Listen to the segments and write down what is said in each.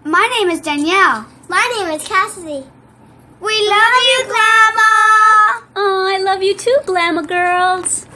My name is Danielle. My name is Cassidy. We love you, Glama! Oh, I love you too, Glama girls.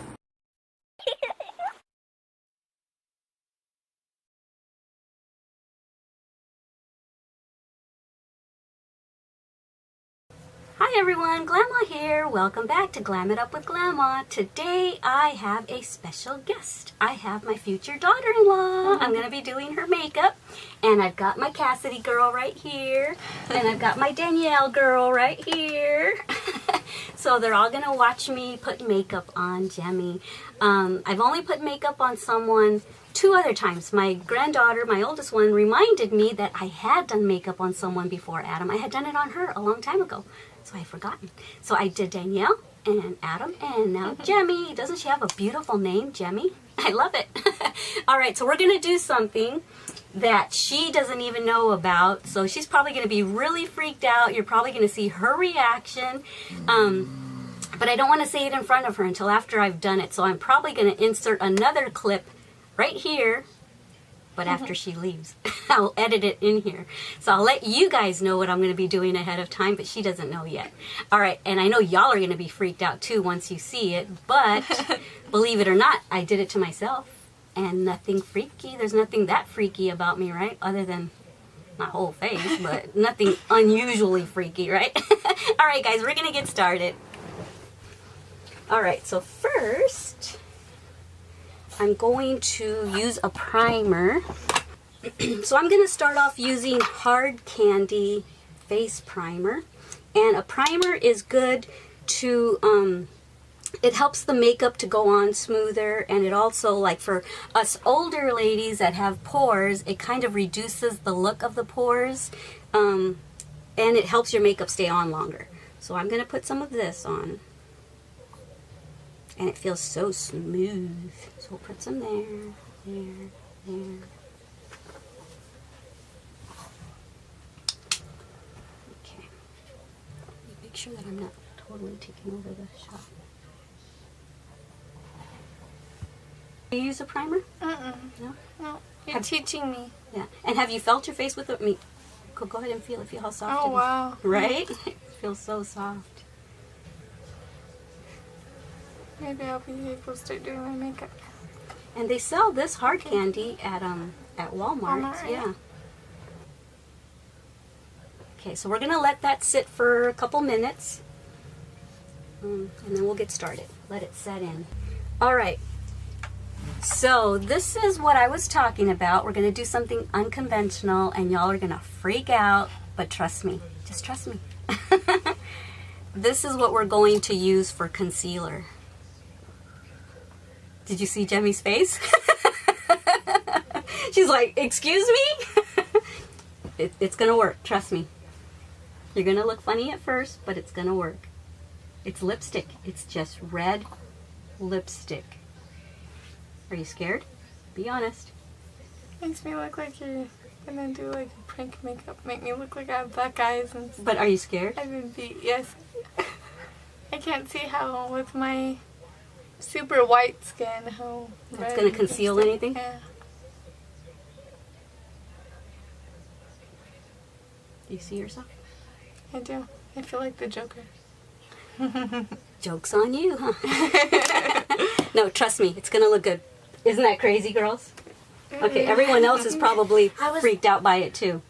Hi everyone, Glama here. Welcome back to Glam It Up with Glama. Today I have a special guest. I have my future daughter-in-law. I'm going to be doing her makeup. And I've got my Cassidy girl right here. And I've got my Danielle girl right here. So they're all going to watch me put makeup on Jemmy. I've only put makeup on someone 2 other times. My granddaughter, my oldest one, reminded me that I had done makeup on someone before Adam. I had done it on her a long time ago. So I had forgotten. So I did Danielle and Adam and now Jemmy. Doesn't she have a beautiful name, Jemmy? I love it. All right, so we're going to do something that she doesn't even know about. So she's probably going to be really freaked out. You're probably going to see her reaction. But I don't want to say it in front of her until after I've done it. So I'm probably going to insert another clip right here. But after she leaves, I'll edit it in here. So I'll let you guys know what I'm going to be doing ahead of time, but she doesn't know yet. All right, and I know y'all are going to be freaked out too once you see it, but believe it or not, I did it to myself, and nothing freaky. There's nothing that freaky about me, right? Other than my whole face, but nothing unusually freaky, right? All right, guys, we're going to get started. All right, so first, I'm going to use a primer. So I'm going to start off using Hard Candy Face Primer. And a primer is good to, it helps the makeup to go on smoother. And it also, like for us older ladies that have pores, it kind of reduces the look of the pores. And it helps your makeup stay on longer. So I'm going to put some of this on. And it feels so smooth. So we'll put some there, there. Okay. Make sure that I'm not totally taking over the shot. Do you use a primer? No. No? You're teaching me. Yeah. And have you felt your face with it? Go ahead and feel it. Feel how soft it is. Oh, wow. Right? It feels so soft. Maybe I'll be able to start doing my makeup. And they sell this hard candy at Walmart. Walmart, Yeah. Okay, so we're gonna let that sit for a couple minutes, and then we'll get started. Let it set in. All right. So this is what I was talking about. We're gonna do something unconventional, and y'all are gonna freak out. But trust me, just trust me. This is what we're going to use for concealer. Did you see Jemmy's face? She's like, excuse me? It's going to work. Trust me. You're going to look funny at first, but it's going to work. It's lipstick. It's just red lipstick. Are you scared? Be honest. Makes me look like you're gonna do like a prank makeup. Make me look like I have black eyes and stuff. But are you scared? I would be, yes. I can't see how with my super white skin, how That's going to conceal anything? Yeah. Do you see yourself? I do. I feel like the Joker. Joke's on you, huh? No, trust me. It's going to look good. Isn't that crazy, girls? Okay, everyone else is probably freaked out by it too.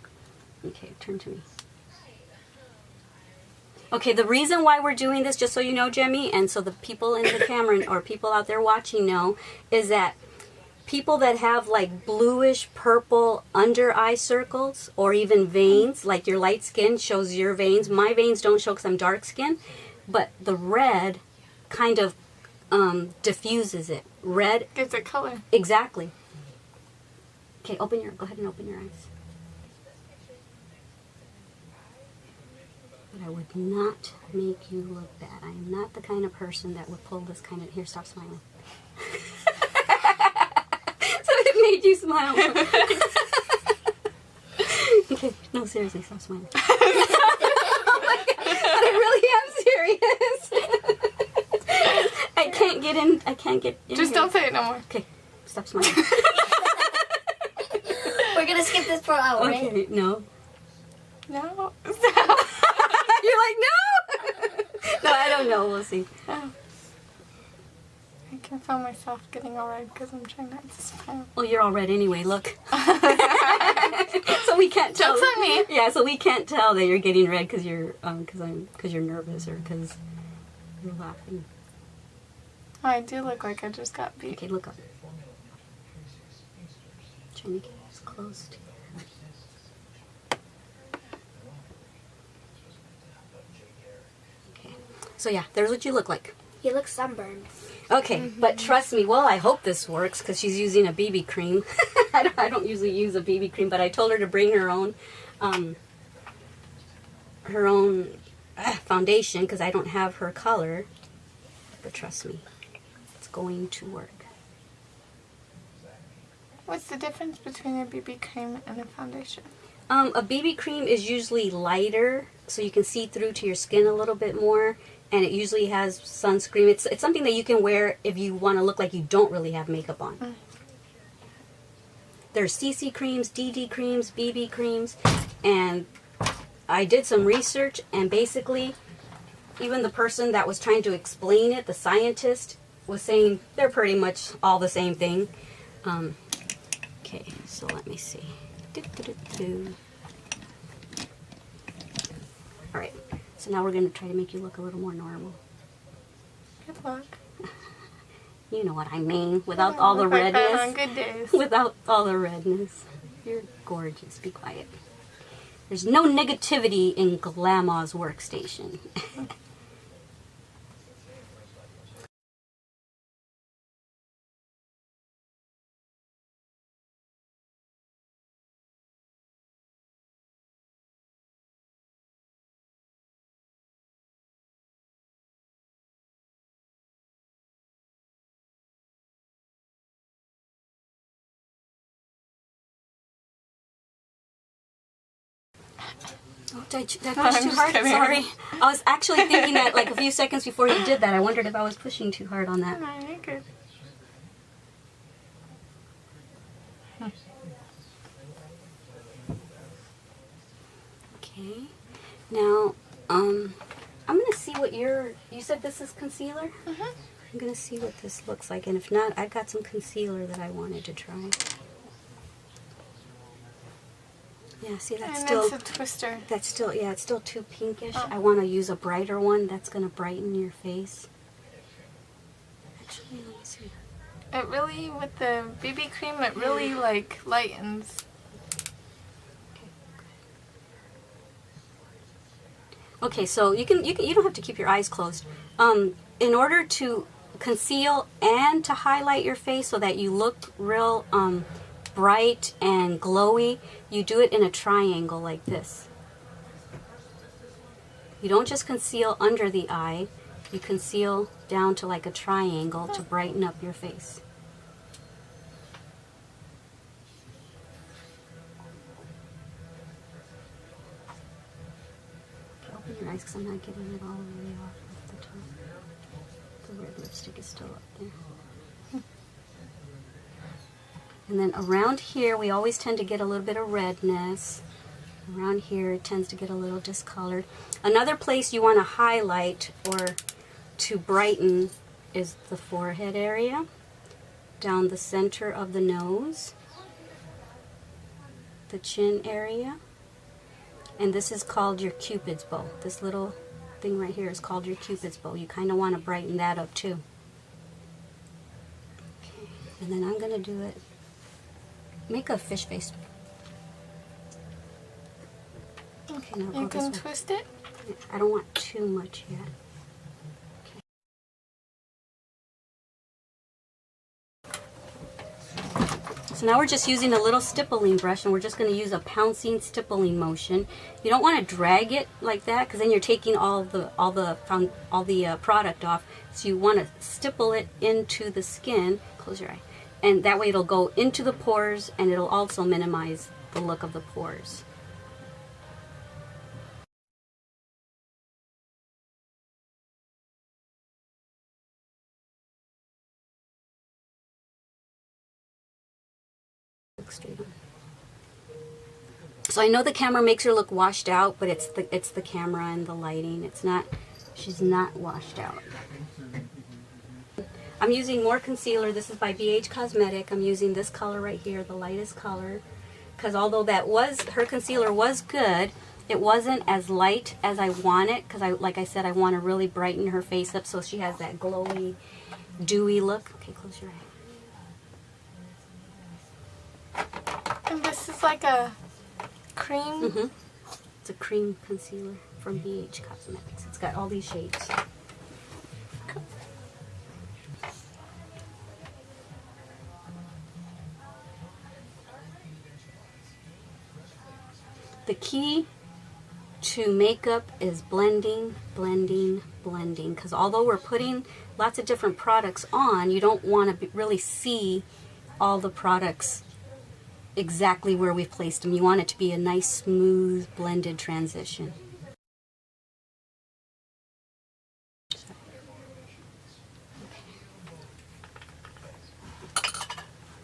Okay, turn to me. Okay, the reason why we're doing this, just so you know, Jemmy, and so the people in the camera or people out there watching know, is that people that have like bluish purple under eye circles or even veins, like your light skin shows your veins. My veins don't show because I'm dark skin, but the red kind of diffuses it. Red gives it color. Exactly. Okay, go ahead and open your eyes. But I would not make you look bad. I am not the kind of person that would pull this kind of... Here, stop smiling. So it made you smile. Okay, no, seriously, stop smiling. Oh my God, but I really am serious. I can't get in. Just don't say it no more. Okay, stop smiling. we're gonna skip this part out, right? Okay, no. No. You're like, no! No, I don't know. We'll see. Oh. I can feel myself getting all red because I'm trying not to smile. Well, you're all red anyway, look. So we can't tell. Joke's on me. Yeah, so we can't tell that you're getting red because you're you're nervous or because you're laughing. Oh, I do look like I just got beat. Okay, look up. Trying to get as close to you. Okay. So yeah, there's what you look like. He looks sunburned. Okay, but trust me, well, I hope this works because she's using a BB cream. I don't usually use a BB cream, but I told her to bring her own foundation because I don't have her color. But trust me, it's going to work. What's the difference between a BB cream and a foundation? A BB cream is usually lighter, so you can see through to your skin a little bit more, and it usually has sunscreen. It's something that you can wear if you want to look like you don't really have makeup on. Mm. There's CC creams, DD creams, BB creams, and I did some research, and basically, even the person that was trying to explain it, the scientist, was saying they're pretty much all the same thing. Okay, so let me see. Alright, so now we're going to try to make you look a little more normal. Good luck. You know what I mean, without all the Look like that on redness. good days. Without all the redness. You're gorgeous, be quiet. There's no negativity in Glama's workstation. Oh, did I No, push I'm too just hard? kidding. Sorry. I was actually thinking that like a few seconds before you did that. I wondered if I was pushing too hard on that. No, you're good. Okay. Now, I'm going to see what you said this is concealer? Mm-hmm. I'm going to see what this looks like. And if not, I've got some concealer that I wanted to try. Yeah, see, that's And still... it's a twister. That's still, yeah, it's still too pinkish. Oh. I want to use a brighter one that's going to brighten your face. Actually, let me see. It really, with the BB cream, it really like lightens. Okay, so you don't have to keep your eyes closed. In order to conceal and to highlight your face so that you look real bright and glowy, you do it in a triangle like this. You don't just conceal under the eye, you conceal down to like a triangle to brighten up your face. Okay, open your eyes because I'm not getting it all the way off the top. The red lipstick is still up there. And then around here, we always tend to get a little bit of redness. Around here, it tends to get a little discolored. Another place you want to highlight or to brighten is the forehead area, down the center of the nose, the chin area. And this is called your Cupid's bow. This little thing right here is called your Cupid's bow. You kind of want to brighten that up too. Okay, and then I'm going to do it. Make a fish face. Okay, now You go can this way. twist it. I don't want too much yet. Okay. So now we're just using a little stippling brush, and we're just going to use a pouncing stippling motion. You don't want to drag it like that, because then you're taking all the product off. So you want to stipple it into the skin. Close your eye. And that way it'll go into the pores, and it'll also minimize the look of the pores. Look straight on. So I know the camera makes her look washed out, but it's the camera and the lighting. It's not, she's not washed out. I'm using more concealer. This is by BH Cosmetic. I'm using this color right here, the lightest color, because although that was, her concealer was good, it wasn't as light as I want it, because like I said, I want to really brighten her face up so she has that glowy, dewy look. Okay, close your eye. And this is like a cream? Mm-hmm. It's a cream concealer from BH Cosmetics. It's got all these shades. The key to makeup is blending, blending, blending. Because although we're putting lots of different products on, you don't want to really see all the products exactly where we've placed them. You want it to be a nice, smooth, blended transition.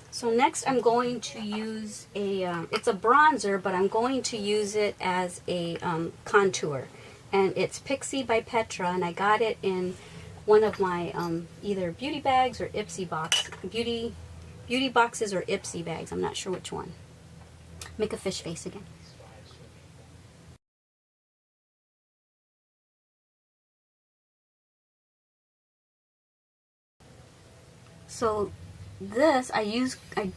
So next I'm going to use a, it's a bronzer, but I'm going to use it as a contour. And it's Pixie by Petra, and I got it in one of my either beauty bags or Ipsy box, beauty boxes or Ipsy bags. I'm not sure which one. Make a fish face again. So this, I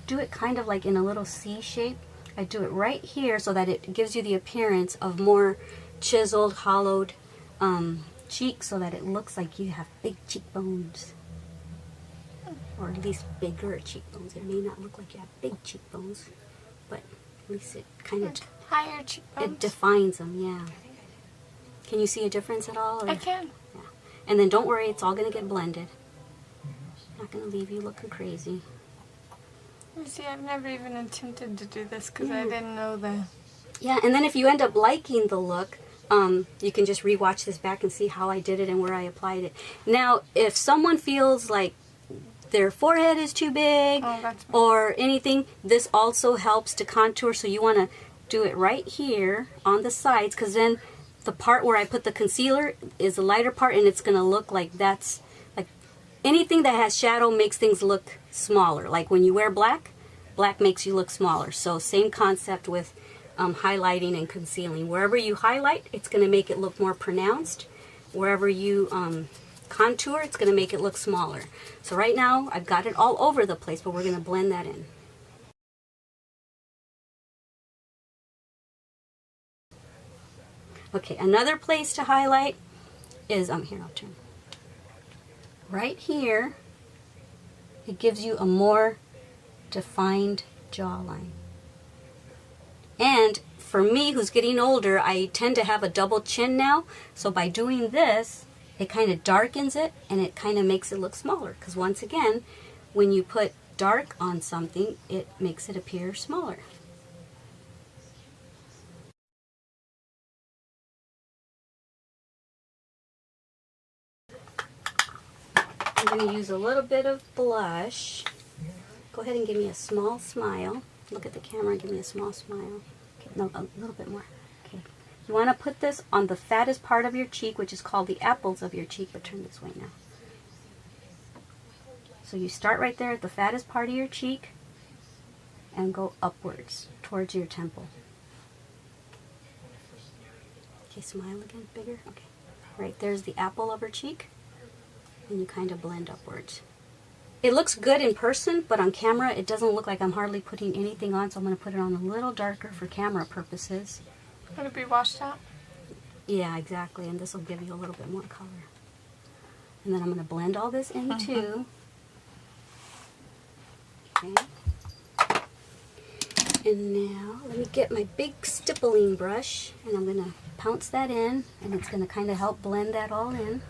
do it kind of like in a little C shape. I do it right here so that it gives you the appearance of more chiseled, hollowed cheeks, so that it looks like you have big cheekbones. Or at least bigger cheekbones. It may not look like you have big cheekbones, but at least it kind of higher cheekbones. It defines them, yeah. Can you see a difference at all? Or? I can. Yeah. And then don't worry, it's all going to get blended. Not going to leave you looking crazy. You see, I've never even attempted to do this because I didn't know the... Yeah, and then if you end up liking the look, you can just rewatch this back and see how I did it and where I applied it. Now, if someone feels like their forehead is too big or anything, this also helps to contour. So you want to do it right here on the sides, because then the part where I put the concealer is the lighter part, and it's going to look like that's like anything that has shadow makes things look smaller. Like when you wear black, black makes you look smaller. So same concept with highlighting and concealing. Wherever you highlight, it's going to make it look more pronounced. Wherever you contour, it's going to make it look smaller. So right now I've got it all over the place, but we're going to blend that in. Okay, another place to highlight is here, I'll turn. Right here, it gives you a more defined jawline. And for me, who's getting older, I tend to have a double chin now. So by doing this, it kind of darkens it, and it kind of makes it look smaller. Because once again, when you put dark on something, it makes it appear smaller. I'm going to use a little bit of blush. Go ahead and give me a small smile. Look at the camera and give me a small smile. Okay, no, a little bit more. Okay. You want to put this on the fattest part of your cheek, which is called the apples of your cheek. But turn this way now. So you start right there at the fattest part of your cheek and go upwards towards your temple. Okay, smile again, bigger. Okay. Right there's the apple of her cheek. And you kind of blend upwards. It looks good in person, but on camera it doesn't look like I'm hardly putting anything on, so I'm going to put it on a little darker for camera purposes. Would it be washed out? Yeah, exactly, and this will give you a little bit more color. And then I'm going to blend all this in too. Okay. And now let me get my big stippling brush, and I'm going to pounce that in, and it's going to kind of help blend that all in.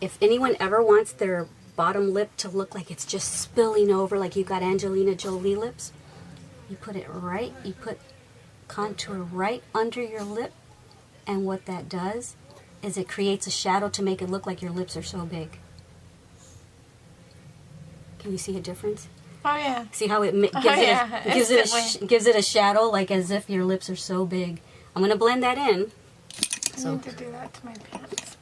If anyone ever wants their bottom lip to look like it's just spilling over, like you've got Angelina Jolie lips, you put it right, you put contour right under your lip, and what that does is it creates a shadow to make it look like your lips are so big. Can you see a difference? Oh yeah. See how it gives it a shadow, like as if your lips are so big. I'm gonna blend that in. I need to do that to my pants.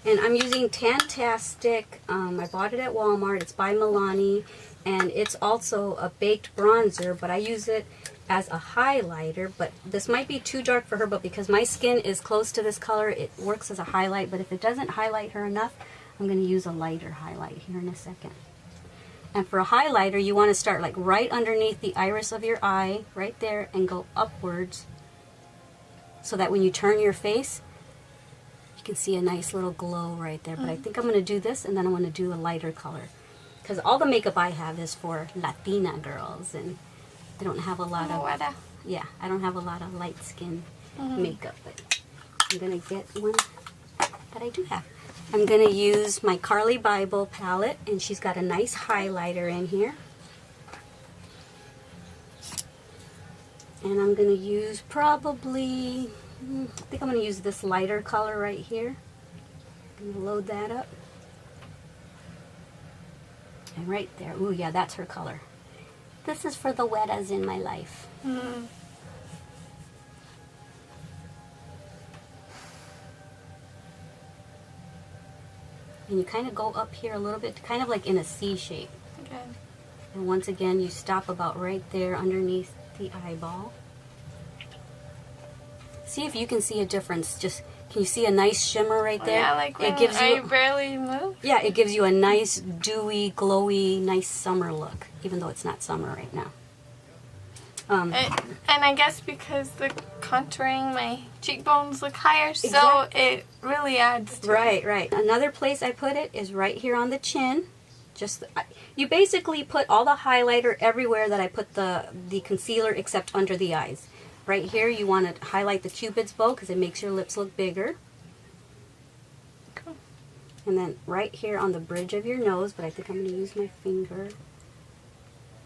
And I'm using Tantastic. I bought it at Walmart. It's by Milani, and it's also a baked bronzer, but I use it as a highlighter. But this might be too dark for her, but because my skin is close to this color, it works as a highlight. But if it doesn't highlight her enough, I'm going to use a lighter highlight here in a second. And for a highlighter, you want to start like right underneath the iris of your eye, right there, and go upwards, so that when you turn your face, you can see a nice little glow right there. But I think I'm going to do this, and then I'm going to do a lighter color. Because all the makeup I have is for Latina girls, and I don't have a lot of... Yeah, I don't have a lot of light skin makeup, but I'm going to get one that I do have. I'm going to use my Carly Bible palette, and she's got a nice highlighter in here. And I'm going to use probably, I think I'm going to use this lighter color right here. I'm going to load that up. And right there, ooh yeah, that's her color. This is for the wettas in my life. And you kind of go up here a little bit, kind of like in a C shape. Okay. And once again, you stop about right there underneath the eyeball. See if you can see a difference. Just, can you see a nice shimmer right there? Yeah, like when it gives I barely move. Yeah, it gives you a nice, dewy, glowy, nice summer look, even though it's not summer right now. And I guess because the contouring, my cheekbones look higher, so Exactly. it really adds to Right, it. right. Another place I put it is right here on the chin. Just you basically put all the highlighter everywhere that I put the concealer except under the eyes. Right here you want to highlight the Cupid's bow because it makes your lips look bigger. Cool. And then right here on the bridge of your nose, but I think I'm going to use my finger.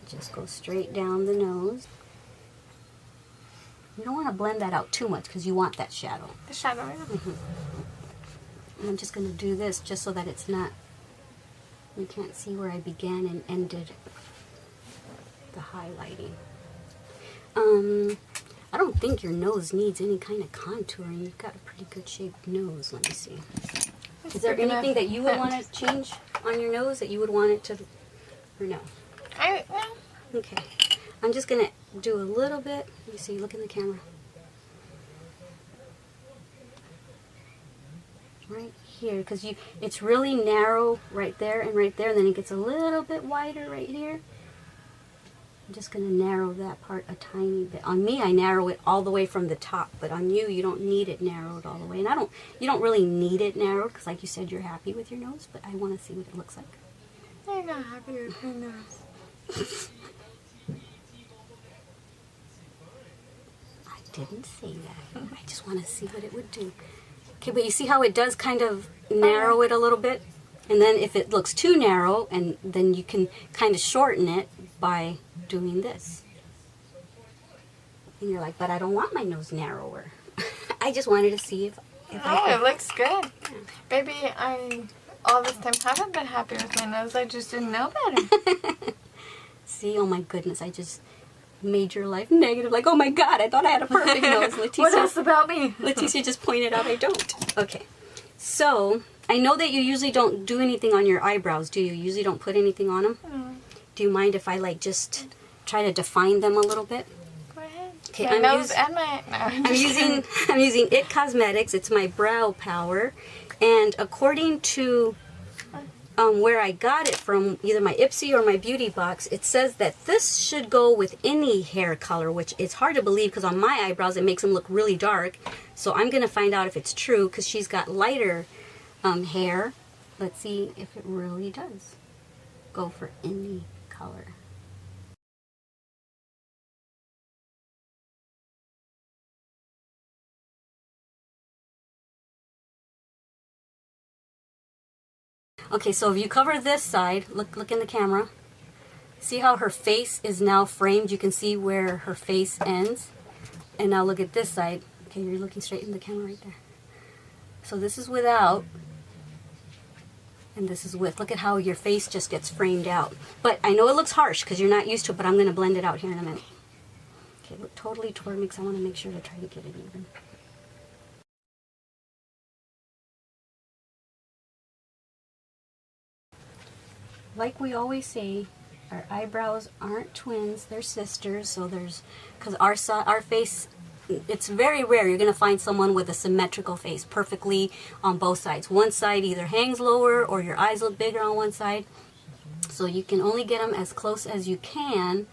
Just go straight down the nose. You don't want to blend that out too much because you want that shadow. The shadow. And I'm just going to do this just so that it's not, you can't see where I began and ended the highlighting. I don't think your nose needs any kind of contouring. You've got a pretty good shaped nose. Let me see. Is there anything that you would want to change on your nose that you would want it to, or no? Okay. I'm just going to do a little bit. Let me see. Look in the camera. Right here, because it's really narrow right there, and then it gets a little bit wider right here. I'm just going to narrow that part a tiny bit. On me, I narrow it all the way from the top, but on you, you don't need it narrowed all the way. And you don't really need it narrowed, because like you said, you're happy with your nose, but I want to see what it looks like. I'm not happy with my nose. I didn't say that. I just want to see what it would do. Okay, but you see how it does kind of narrow it a little bit? And then if it looks too narrow, and then you can kind of shorten it by doing this. And you're like, but I don't want my nose narrower. I just wanted to see if I could. It looks good. Maybe I all this time haven't been happy with my nose. I just didn't know better. See, oh my goodness, I just made your life negative. Like, oh my God, I thought I had a perfect nose. Leticia, What else about me? Leticia just pointed out I don't. Okay, so I know that you usually don't do anything on your eyebrows, do you? You usually don't put anything on them? Do you mind if I like just try to define them a little bit? Go ahead. Okay, My nose and my... No, I'm using IT Cosmetics. It's my brow power, and according to where I got it from, either my Ipsy or my beauty box, it says that this should go with any hair color, which is hard to believe because on my eyebrows it makes them look really dark. So I'm gonna find out if it's true because she's got lighter hair. Let's see if it really does go for any color. Okay, so if you cover this side, look in the camera. See how her face is now framed? You can see where her face ends. And now look at this side. Okay, you're looking straight in the camera right there. So this is without. And this is with, look at how your face just gets framed out. But I know it looks harsh because you're not used to it, but I'm going to blend it out here in a minute. Okay, look totally toward me because I want to make sure to try to get it even. Like we always say, our eyebrows aren't twins, they're sisters. So there's, because our face, it's very rare you're going to find someone with a symmetrical face, perfectly on both sides. One side either hangs lower or your eyes look bigger on one side. So you can only get them as close as you can,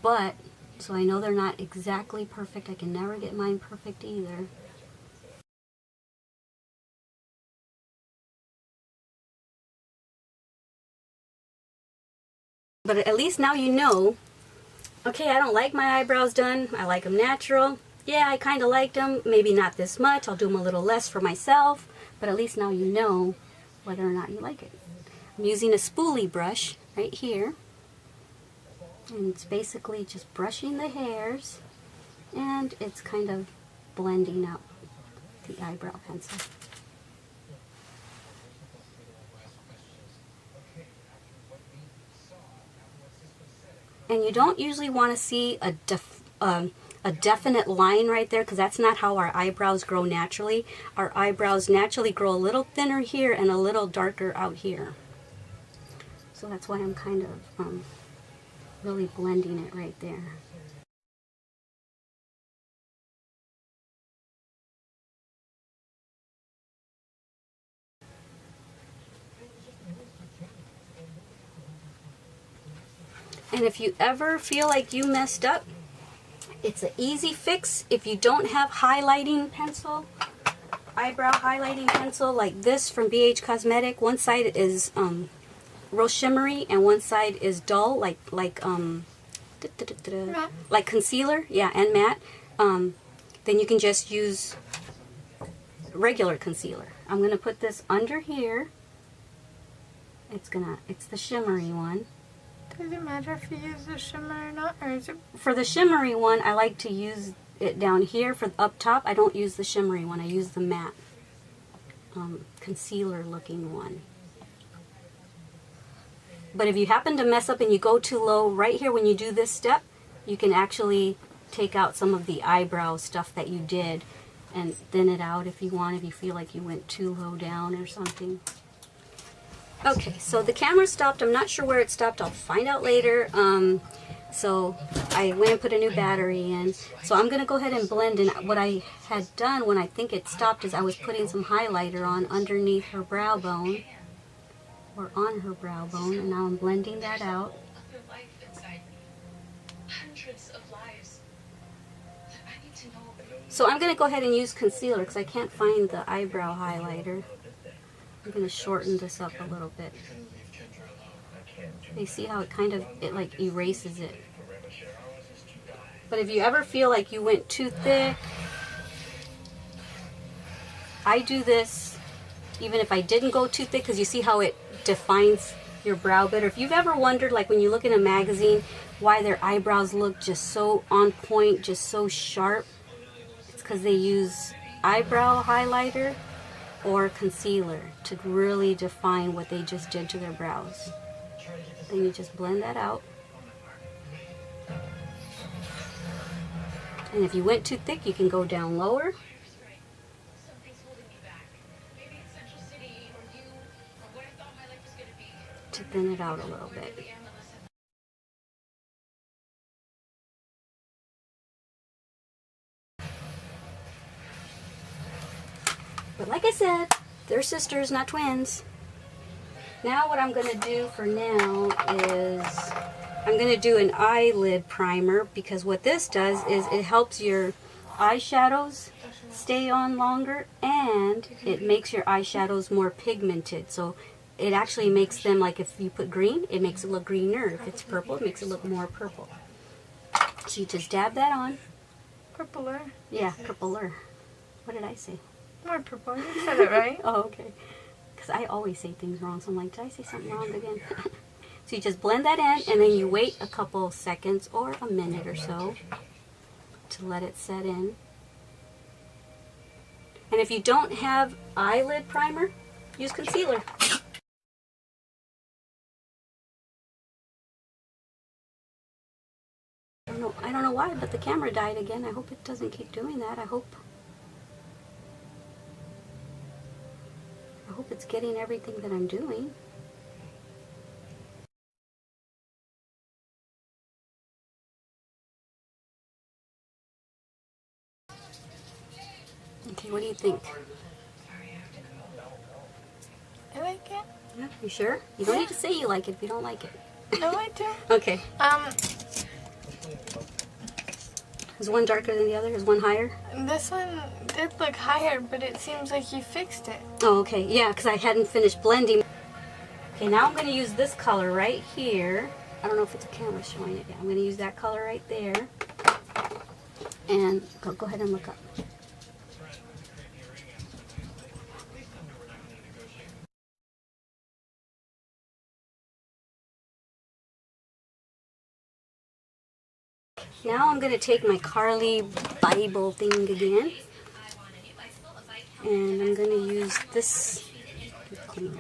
but, so I know they're not exactly perfect. I can never get mine perfect either. But at least now you know, okay, I don't like my eyebrows done. I like them natural. Yeah, I kind of liked them. Maybe not this much. I'll do them a little less for myself. But at least now you know whether or not you like it. I'm using a spoolie brush right here. And it's basically just brushing the hairs. And it's kind of blending out the eyebrow pencil. And you don't usually want to see a definite line right there because that's not how our eyebrows grow naturally. Our eyebrows naturally grow a little thinner here and a little darker out here. So that's why I'm kind of really blending it right there. And if you ever feel like you messed up, it's an easy fix. If you don't have highlighting pencil, eyebrow highlighting pencil like this from BH Cosmetic, one side is real shimmery and one side is dull, like concealer, yeah, and matte. Then you can just use regular concealer. I'm gonna put this under here. It's the shimmery one. Does it matter if you use the shimmer or not, or is it? For the shimmery one, I like to use it down here. For up top, I don't use the shimmery one. I use the matte concealer looking one. But if you happen to mess up and you go too low right here when you do this step, you can actually take out some of the eyebrow stuff that you did and thin it out if you want, if you feel like you went too low down or something. Okay, so the camera stopped. I'm not sure where it stopped. I'll find out later. So I went and put a new battery in. So I'm going to go ahead and blend. And what I had done when I think it stopped is I was putting some highlighter on underneath her brow bone. Or on her brow bone. And now I'm blending that out. So I'm going to go ahead and use concealer because I can't find the eyebrow highlighter. I'm going to shorten this up a little bit. You see how it like erases it. But if you ever feel like you went too thick, I do this even if I didn't go too thick because you see how it defines your brow better. If you've ever wondered, like when you look in a magazine, why their eyebrows look just so on point, just so sharp, it's because they use eyebrow highlighter or concealer to really define what they just did to their brows. Then you just blend that out. And if you went too thick, you can go down lower. To thin it out a little bit. But like I said, they're sisters, not twins. Now what I'm going to do for now is I'm going to do an eyelid primer because what this does is it helps your eyeshadows stay on longer and it makes your eyeshadows more pigmented. So it actually makes them, like if you put green, it makes it look greener. If it's purple, it makes it look more purple. So you just dab that on. Purpler. Yeah, purpler. What did I say? More purple. You said it right. Oh, okay. Because I always say things wrong, so I'm like, did I say something wrong again? So you just blend that in, and then you wait a couple seconds or a minute or so to let it set in. And if you don't have eyelid primer, use concealer. why, but the camera died again. I hope it doesn't keep doing that. I hope it's getting everything that I'm doing. Okay, what do you think? I like it. Yeah, you sure? You don't need to say you like it if you don't like it. No, I do. Okay. Is one darker than the other? Is one higher? This one did look higher, but it seems like you fixed it. Oh, okay. Yeah, because I hadn't finished blending. Okay, now I'm going to use this color right here. I don't know if it's a camera showing it. Yeah, I'm going to use that color right there. And go ahead and look up. Now I'm going to take my Carly Bible thing again, and I'm going to use this. I'm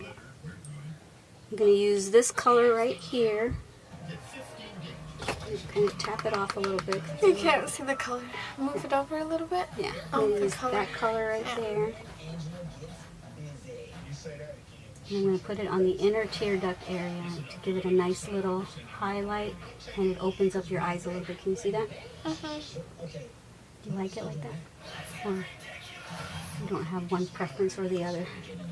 going to use this color right here. Just kind of tap it off a little bit. You can't see the color. Move it over a little bit. Yeah, I'm Oh, going to the use color. that color right there. And I'm going to put it on the inner tear duct area to give it a nice little highlight, and it opens up your eyes a little bit. Can you see that? Do you like it like that? Or you don't have one preference or the other?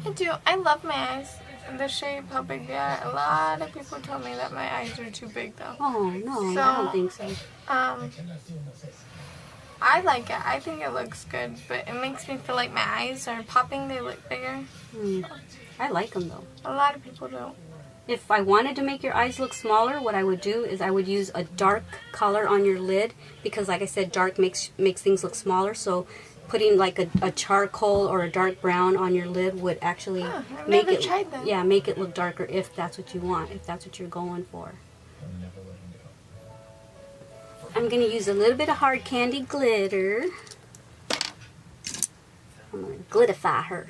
I do. I love my eyes. The shape, how big they are. A lot of people told me that my eyes are too big though. Oh, no, So, I don't think so. I like it. I think it looks good, but it makes me feel like my eyes are popping. They look bigger. I like them though. A lot of people don't. If I wanted to make your eyes look smaller, what I would do is I would use a dark color on your lid, because like I said, dark makes things look smaller. So putting like a charcoal or a dark brown on your lid would actually I've make never it tried that. yeah, make it look darker if that's what you want, if that's what you're going for. I'm going to use a little bit of hard candy glitter. I'm going to glittify her.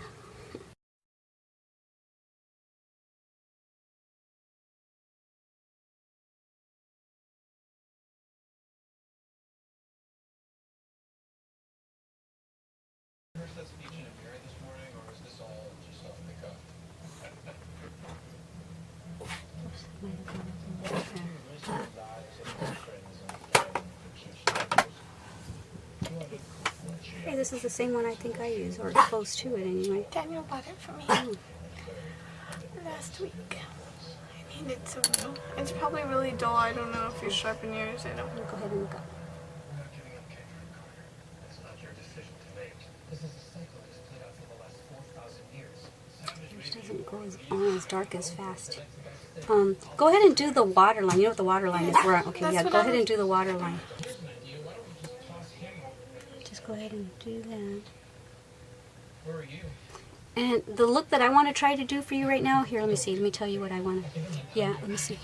Hey, this is the same one I think I use, or close to it anyway. Daniel bought it for me last week. I needed some new. It's probably really dull. I don't know if you sharpen yours. I don't. Go ahead and look up. Yours doesn't go as dark as fast. Go ahead and do the water line. You know what the water line is? Okay, That's yeah, what go I ahead was- and do the water line. Just go ahead and do that. Where are you? And the look that I want to try to do for you right now, here, let me see. Let me tell you what I want to. Yeah, let me see.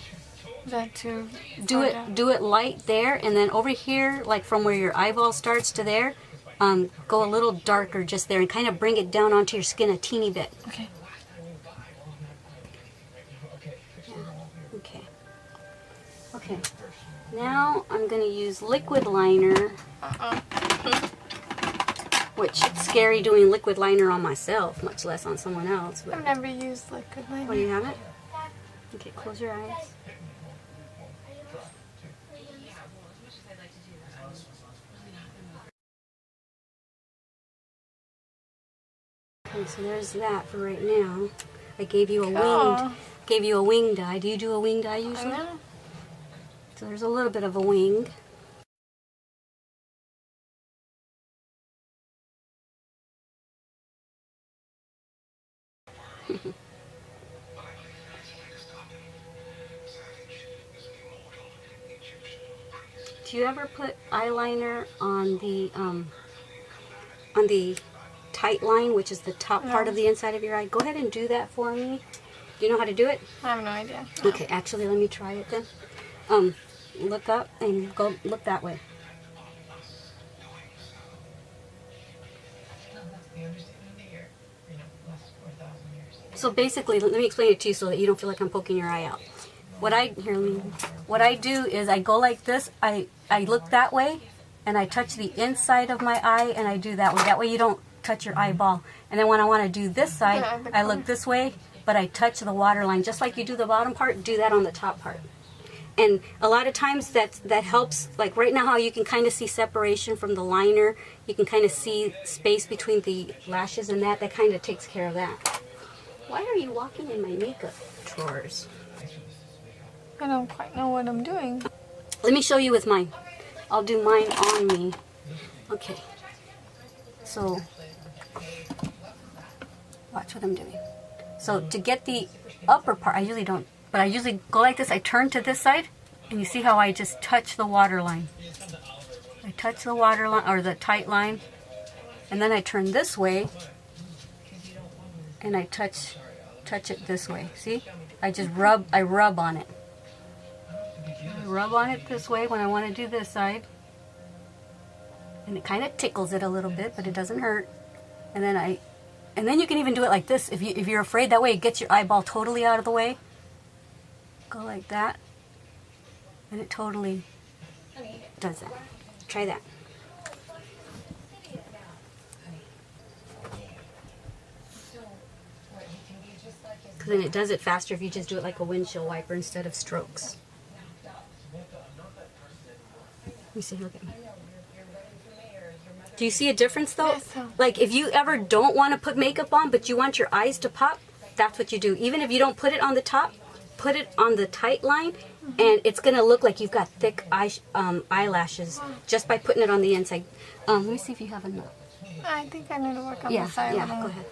That too. Do it light there, and then over here, like from where your eyeball starts to there, go a little darker just there, and kind of bring it down onto your skin a teeny bit. Okay. Okay. Okay. Now I'm going to use liquid liner. Which, it's scary doing liquid liner on myself, much less on someone else. But I've never used liquid oh, liner. you haven't? Okay, close your eyes. Okay, so there's that for right now. I gave you a winged eye. Do you do a winged eye I usually? know. So there's a little bit of a wing. Do you ever put eyeliner on the tight line, which is the top part of the inside of your eye? Go ahead and do that for me. Do you know how to do it? I have no idea. Okay, actually, let me try it then. Look up and go look that way. So basically, let me explain it to you so that you don't feel like I'm poking your eye out. what I do is I go like this. I look that way, and I touch the inside of my eye, and I do that way. That way you don't touch your eyeball. And then when I want to do this side, I look this way, but I touch the waterline. Just like you do the bottom part, do that on the top part. And a lot of times that helps, like right now how you can kind of see separation from the liner. You can kind of see space between the lashes and that kind of takes care of that. Why are you walking in my makeup drawers? I don't quite know what I'm doing. Let me show you with mine. I'll do mine on me. Okay. So, watch what I'm doing. So to get the upper part, I usually don't, but I usually go like this. I turn to this side, and you see how I just touch the waterline. I touch the waterline, or the tight line, and then I turn this way, and I touch it this way. See? I rub on it. I rub on it this way when I want to do this side. And it kind of tickles it a little bit, but it doesn't hurt. And then you can even do it like this. If you're afraid, that way it gets your eyeball totally out of the way. Go like that. And it totally does that. Try that. Because then it does it faster if you just do it like a windshield wiper instead of strokes. Let me see, look at me. Do you see a difference though? Yes. Like if you ever don't want to put makeup on but you want your eyes to pop, that's what you do. Even if you don't put it on the top, put it on the tight line, and it's going to look like you've got thick eyelashes just by putting it on the inside. Let me see if you have enough. I think I need to work on Yeah, the side. yeah, go ahead.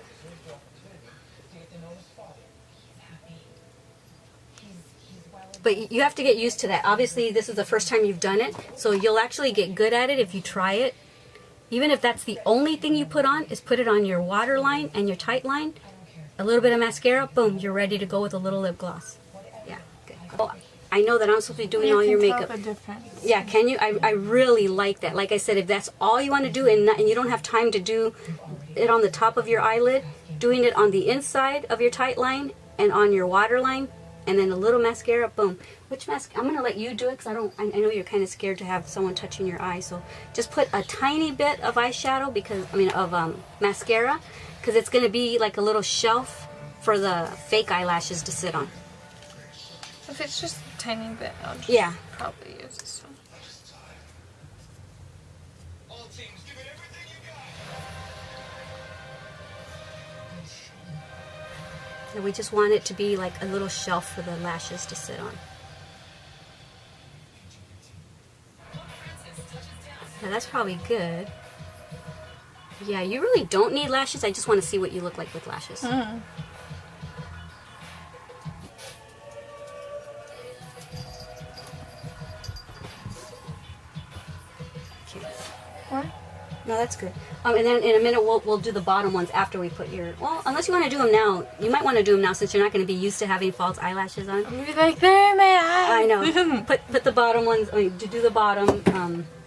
But you have to get used to that. Obviously, this is the first time you've done it, so you'll actually get good at it if you try it. Even if that's the only thing you put on, is put it on your waterline and your tight line. A little bit of mascara, boom, you're ready to go with a little lip gloss. Yeah, good. Oh, I know that I'm supposed to be doing all your makeup. You can tell the difference. Yeah, can you? I really like that. Like I said, if that's all you want to do and you don't have time to do it on the top of your eyelid, doing it on the inside of your tight line and on your waterline, and then a little mascara, boom. Which mascara? I'm going to let you do it because I know you're kind of scared to have someone touching your eye. So just put a tiny bit of eyeshadow, of mascara, because it's going to be like a little shelf for the fake eyelashes to sit on. If it's just a tiny bit, I'll just probably use this one. And we just want it to be like a little shelf for the lashes to sit on. Yeah, that's probably good. Yeah, you really don't need lashes. I just want to see what you look like with lashes. Mm. Okay. What? No, that's good. And then in a minute we'll do the bottom ones after we put your... Well, unless you want to do them now. You might want to do them now since you're not going to be used to having false eyelashes on. You'll be like, they're in my eye. I know. Put the bottom ones... to do the bottom...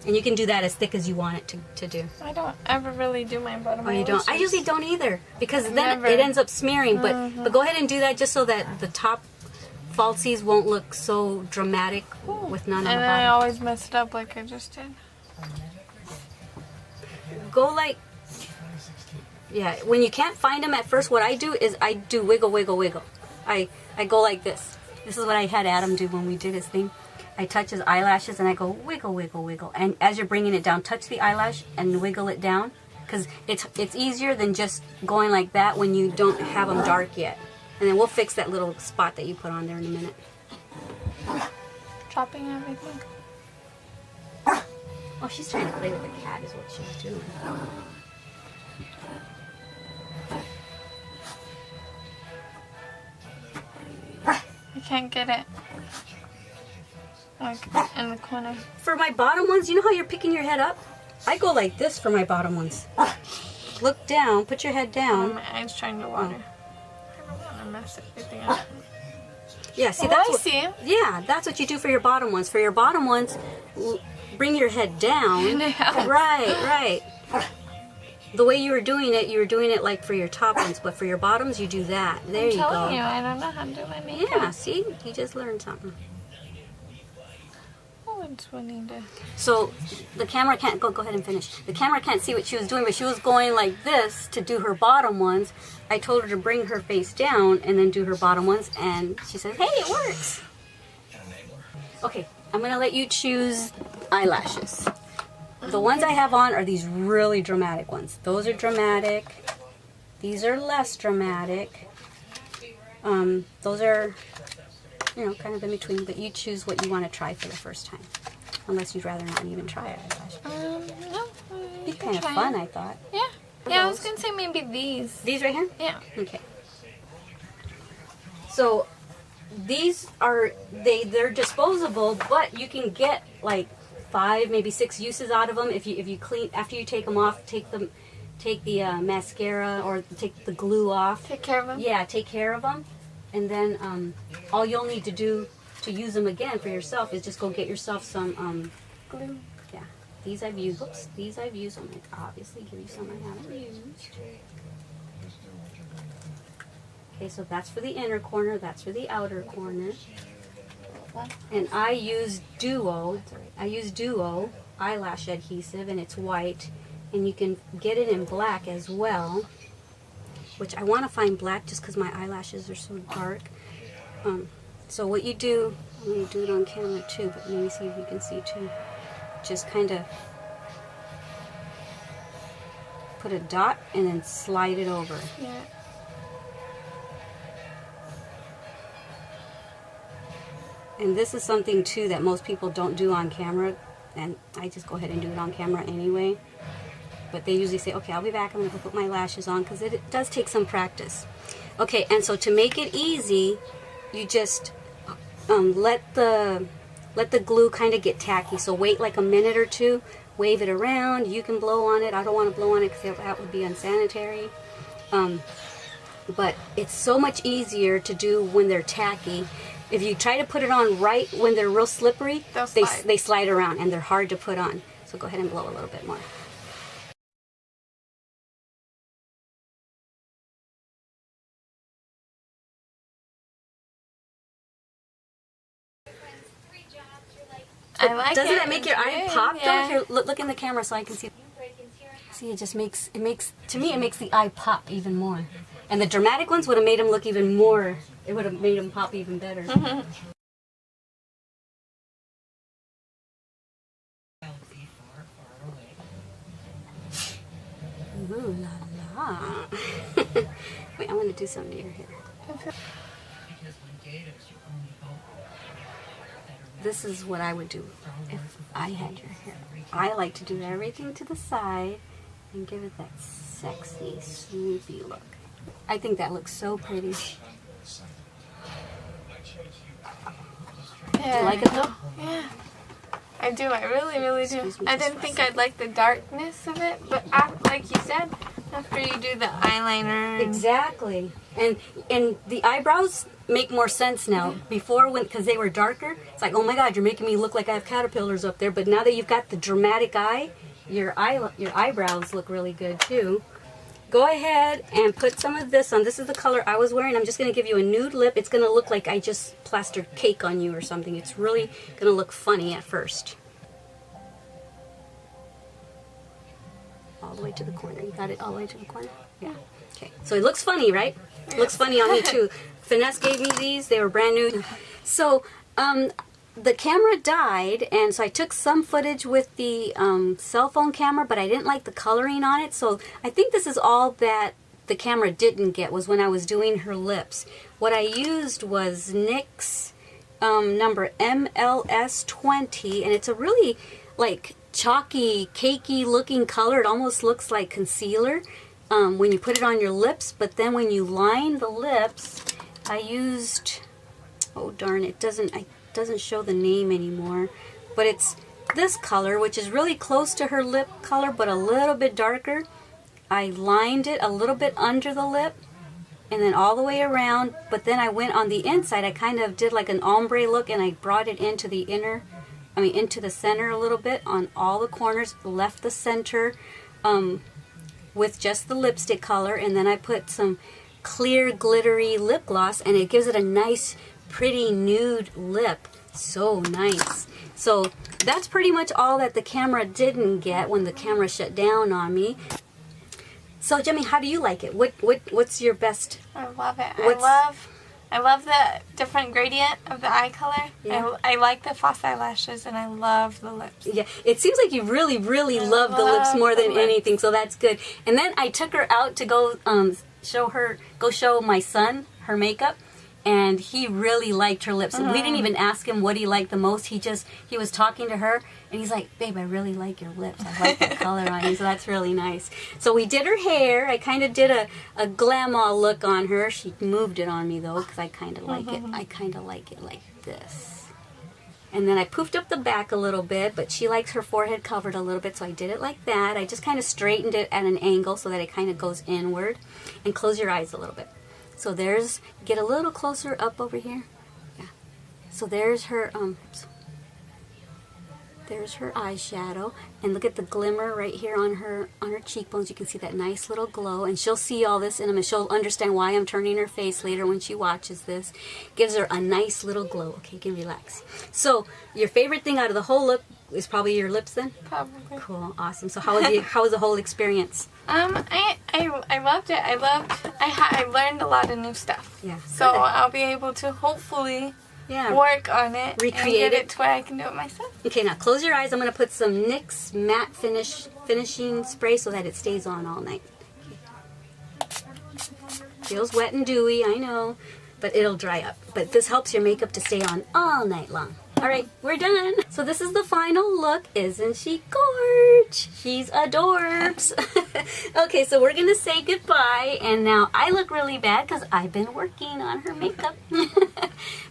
and you can do that as thick as you want it to do. I don't ever really do my bottom. Oh, you don't? I usually don't either. Because then it ends up smearing. But go ahead and do that just so that the top falsies won't look so dramatic with none on the And bottom. I always mess it up like I just did. Go like... Yeah, when you can't find them at first, what I do is I do wiggle, wiggle, wiggle. I go like this. This is what I had Adam do when we did his thing. I touch his eyelashes and I go wiggle, wiggle, wiggle. And as you're bringing it down, touch the eyelash and wiggle it down. Because it's easier than just going like that when you don't have them dark yet. And then we'll fix that little spot that you put on there in a minute. Chopping everything. Oh, she's trying to play with the cat is what she's doing. I can't get it. Like in the corner. For my bottom ones, you know how you're picking your head up? I go like this for my bottom ones. Look down, put your head down. My eye's trying to water. I don't want to mess everything up. Yeah, see, Oh, that's I what, see. Yeah, that's what you do for your bottom ones. For your bottom ones, bring your head down. Yeah. Right. the way you were doing it like for your top ones, but for your bottoms, you do that. There I'm you go. telling you, I don't know how to do my makeup. Yeah, see? You just learned something. Oh, it's funny to... So the camera can't go ahead and finish. The camera can't see what she was doing, but she was going like this to do her bottom ones. I told her to bring her face down and then do her bottom ones, and she said, hey, it works. Okay, I'm gonna let you choose eyelashes. The ones I have on are these really dramatic ones. Those are dramatic. These are less dramatic. Those are, you know, kind of in between, but you choose what you want to try for the first time. Unless you'd rather not even try eyelashes. No. It'd be kind of fun, I thought. Yeah. Yeah, I was gonna say maybe these. These right here? Yeah. Okay. So these are, they're disposable, but you can get like 5, maybe 6 uses out of them if you clean after you take them off. Take the mascara or take the glue off. Take care of them. Yeah, take care of them, and then all you'll need to do to use them again for yourself is just go get yourself some Glue. yeah. These I've used. Oops, these I've used. I'm gonna obviously give you some I haven't used. Okay, so that's for the inner corner. That's for the outer corner. And I use Duo eyelash adhesive, and it's white, and you can get it in black as well, which I want to find black just because my eyelashes are so dark. So what you do, I'm going to do it on camera too, but let me see if you can see too. Just kind of put a dot and then slide it over. Yeah. And this is something too that most people don't do on camera, and I just go ahead and do it on camera anyway. But they usually say, okay, I'll be back, I'm going to put my lashes on, because it does take some practice. Okay, and so to make it easy, you just let the glue kind of get tacky. So wait like a minute or two, wave it around. You can blow on it. I don't want to blow on it because that would be unsanitary. But it's so much easier to do when they're tacky. If you try to put it on right when they're real slippery, they slide around and they're hard to put on. So go ahead and blow a little bit more. I like Doesn't it. that make your eye Good, pop? yeah. Here, look in the camera so I can see. See, it makes to me it makes the eye pop even more. And the dramatic ones would have made them look even more. It would have made them pop even better. Ooh la la. Wait, I want to do something to your hair. This is what I would do if I had your hair. I like to do everything to the side and give it that sexy, swoopy look. I think that looks so pretty. Yeah. Do you like it though? Yeah. I do. I really, really do. Excuse me I just didn't for a think second. I'd like the darkness of it, but like you said, after you do the eyeliner. Exactly. And the eyebrows make more sense now. Before, because they were darker, it's like, oh my God, you're making me look like I have caterpillars up there. But now that you've got the dramatic eye, your eyebrows look really good too. Go ahead and put some of this on. This is the color I was wearing. I'm just going to give you a nude lip. It's going to look like I just plastered cake on you or something. It's really going to look funny at first. All the way to the corner. You got it all the way to the corner? Yeah. Okay. So it looks funny, right? It looks funny on me too. Finesse gave me these. They were brand new. So the camera died, and so I took some footage with the cell phone camera, but I didn't like the coloring on it. So I think this is all that the camera didn't get, was when I was doing her lips. What I used was NYX number MLS20, and it's a really like chalky, cakey looking color. It almost looks like concealer when you put it on your lips, but then when you line the lips, I used, oh darn, it doesn't show the name anymore, but it's this color, which is really close to her lip color but a little bit darker. I lined it a little bit under the lip and then all the way around, but then I went on the inside. I kind of did like an ombre look, and I brought it into the into the center a little bit on all the corners, left the center with just the lipstick color, and then I put some clear glittery lip gloss, and it gives it a nice pretty nude lip. So nice. So that's pretty much all that the camera didn't get when the camera shut down on me. So Jimmy, how do you like it? What's your best? I love it. What's- I love the different gradient of the eye color. Yeah. I like the false eyelashes, and I love the lips. Yeah, it seems like you really love the lips love more the than lips. anything, so that's good. And then I took her out to go show my son her makeup, and he really liked her lips. And we didn't even ask him what he liked the most. He was talking to her, and he's like, "Babe, I really like your lips. I like the color on you." So that's really nice. So we did her hair. I kind of did a Glama look on her. She moved it on me though, because I kind of like it. I kind of like it like this. And then I poofed up the back a little bit, but she likes her forehead covered a little bit, so I did it like that. I just kind of straightened it at an angle so that it kind of goes inward. And close your eyes a little bit. So there's, get a little closer up over here. Yeah. So there's her, there's her eyeshadow. And look at the glimmer right here on her cheekbones. You can see that nice little glow. And she'll see all this in a minute. She'll understand why I'm turning her face later when she watches this. Gives her a nice little glow. Okay, you can relax. So your favorite thing out of the whole look is probably your lips then? Probably. Cool, awesome. So how was the whole experience? I loved it. I learned a lot of new stuff. Yeah. So Good. I'll be able to hopefully Yeah. work on it, Recreate and get it. it to where I can do it myself. Okay, now close your eyes. I'm going to put some NYX matte finishing spray so that it stays on all night. Feels wet and dewy, I know, but it'll dry up. But this helps your makeup to stay on all night long. All right, we're done. So this is the final look. Isn't she gorge? She's adorbs. Okay, so we're gonna say goodbye, and now I look really bad because I've been working on her makeup.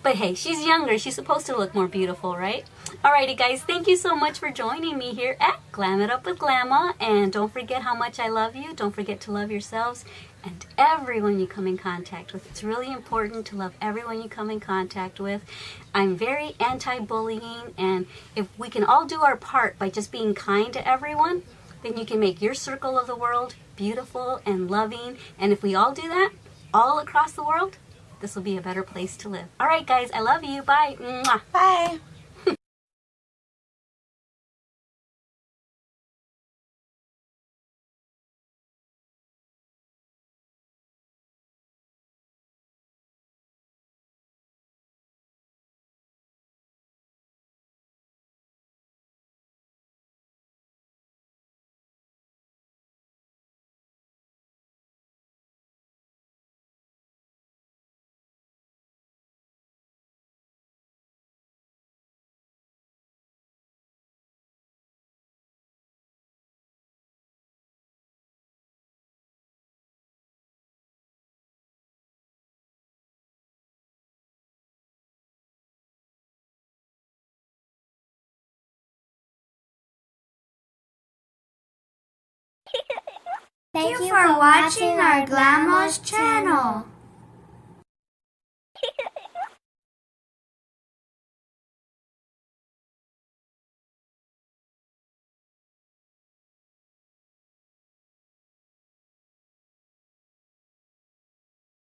But hey, she's younger. She's supposed to look more beautiful, right? Alrighty, guys, thank you so much for joining me here at Glam It Up with Glama, and don't forget how much I love you. Don't forget to love yourselves and everyone you come in contact with. It's really important to love everyone you come in contact with. I'm very anti-bullying, and if we can all do our part by just being kind to everyone, then you can make your circle of the world beautiful and loving. And if we all do that, all across the world, this will be a better place to live. All right, guys, I love you. Bye. Mwah. Bye. Thank you for watching our Glama's channel.